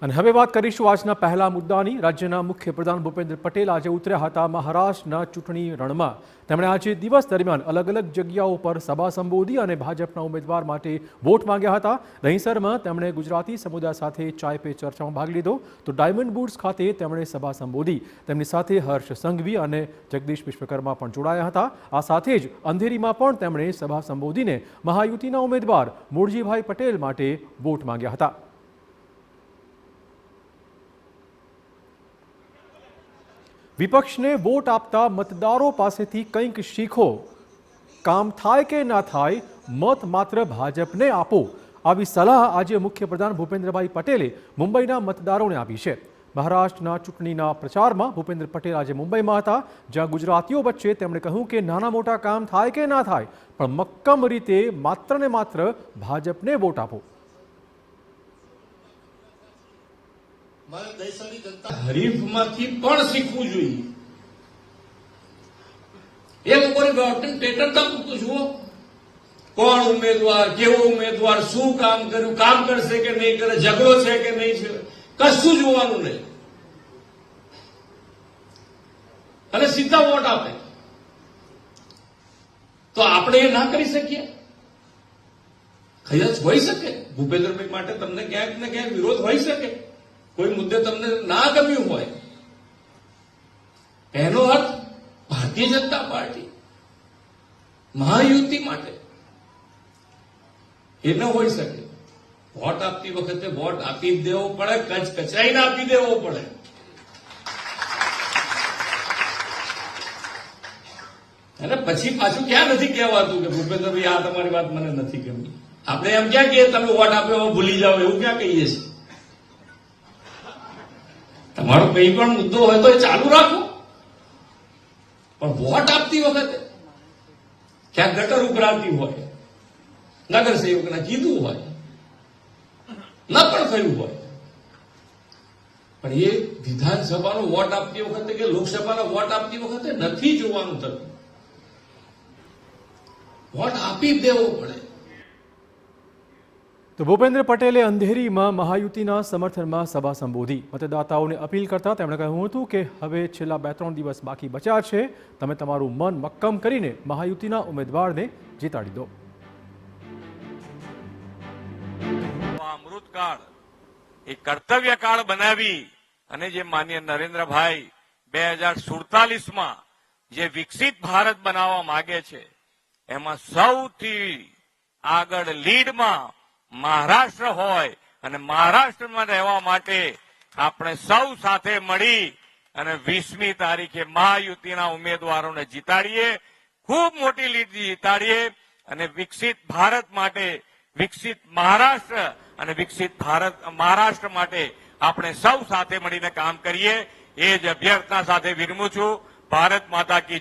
અને હવે વાત કરીશું આજના પહેલા મુદ્દાની। રાજ્યના મુખ્યપ્રધાન ભૂપેન્દ્ર પટેલ આજે ઉતર્યા હતા મહારાષ્ટ્રના ચૂંટણી રણમાં। તેમણે આજે દિવસ દરમિયાન અલગ અલગ જગ્યાઓ પર સભા સંબોધી અને ભાજપના ઉમેદવાર માટે વોટ માંગ્યા હતા। દહીંસરમાં તેમણે ગુજરાતી સમુદાય સાથે ચાય પે ચર્ચામાં ભાગ લીધો, તો ડાયમંડ બુર્સ ખાતે તેમણે સભા સંબોધી। તેમની સાથે હર્ષ સંઘવી અને જગદીશ વિશ્વકર્મા પણ જોડાયા હતા। આ સાથે જ અંધેરીમાં પણ તેમણે સભા સંબોધીને મહાયુતિના ઉમેદવાર મૂળજીભાઈ પટેલ માટે વોટ માંગ્યા હતા। વિપક્ષને વોટ આપતા મતદારો પાસેથી કંઈક શીખો, કામ થાય કે ના થાય, મત માત્ર ભાજપને આપો, આવી સલાહ આજે મુખ્યપ્રધાન ભૂપેન્દ્રભાઈ પટેલે મુંબઈના મતદારોને આપી છે। મહારાષ્ટ્રના ચૂંટણીના પ્રચારમાં ભૂપેન્દ્ર પટેલ આજે મુંબઈમાં હતા, જ્યાં ગુજરાતીઓ વચ્ચે તેમણે કહ્યું કે નાના મોટા કામ થાય કે ના થાય, પણ મક્કમ રીતે માત્ર ને માત્ર ભાજપને વોટ આપો। હરીફમાંથી પણ શીખવું જોઈએ। એ લોકોની ગવર્મેન્ટ પેટર્ન તો જુઓ, કોણ ઉમેદવાર, કેવો ઉમેદવાર, શું કામ કર્યું, કામ કરશે કે નહીં કરે, ઝઘડો છે કે નહીં છે, કશું જોવાનું નહીં અને સીધા વોટ આપે। તો આપણે એ ના કરી શકીએ? ખયાલ હોઈ શકે, ભૂપેન્દ્રભાઈ માટે તમને ક્યાંક ને ક્યાંક વિરોધ હોઈ શકે, કોઈ મુદ્દે તમને ના ગમ્યું હોય, એનો અર્થ ભારતીય જનતા પાર્ટી મહાયુતિ માટે એ ન હોઈ શકે। વોટ આપતી વખતે વોટ આપી જ દેવો પડે, કચાઈને આપી દેવો પડે। અને પછી પાછું ક્યાં નથી કહેવાતું કે ભૂપેન્દ્રભાઈ આ તમારી વાત મને નથી ગમી। આપણે એમ ક્યાં કહીએ તમે વોટ આપ્યો ભૂલી જાઓ, એવું ક્યાં કહીએ છીએ? તમારો કઈ પણ મુદ્દો હોય તો એ ચાલુ રાખો, પણ વોટ આપતી વખતે ક્યાંક ગટર ઉભરાતી હોય, નગર સેવકને કીધું હોય, ન પણ થયું હોય, પણ એ વિધાનસભાનો વોટ આપતી વખતે કે લોકસભાનો વોટ આપતી વખતે નથી જોવાનું થતું, વોટ આપી દેવો પડે। તો ભૂપેન્દ્ર પટેલે અંધેરીમાં મહાયુતિના સમર્થનમાં સભા સંબોધી। મતદાતાઓને અપીલ કરતા તેમણે કહ્યું હતું કે હવે છેલ્લા 2-3 દિવસ બાકી બચ્યા છે, તમે તમારું મન મક્કમ કરીને મહાયુતિના ઉમેદવારને જીતાડી દો। અમૃતકાળ એ કર્તવ્યકાળ બનાવી અને જે માનનીય નરેન્દ્રભાઈ 2047માં જે વિકસિત ભારત બનાવવા માંગે છે, એમાં સૌથી આગળ લીડમાં મહારાષ્ટ્ર હોય અને મહારાષ્ટ્રમાં રહેવા માટે આપણે સૌ સાથે મળી અને 20મી તારીખે મહાયુતિના ઉમેદવારોને જીતાડીએ, ખૂબ મોટી લીડ જીતાડીએ અને વિકસિત ભારત માટે, વિકસિત મહારાષ્ટ્ર અને વિકસિત ભારત મહારાષ્ટ્ર માટે આપણે સૌ સાથે મળીને કામ કરીએ। એ જ અભ્યર્થના સાથે વિરમું છું। ભારત માતા કી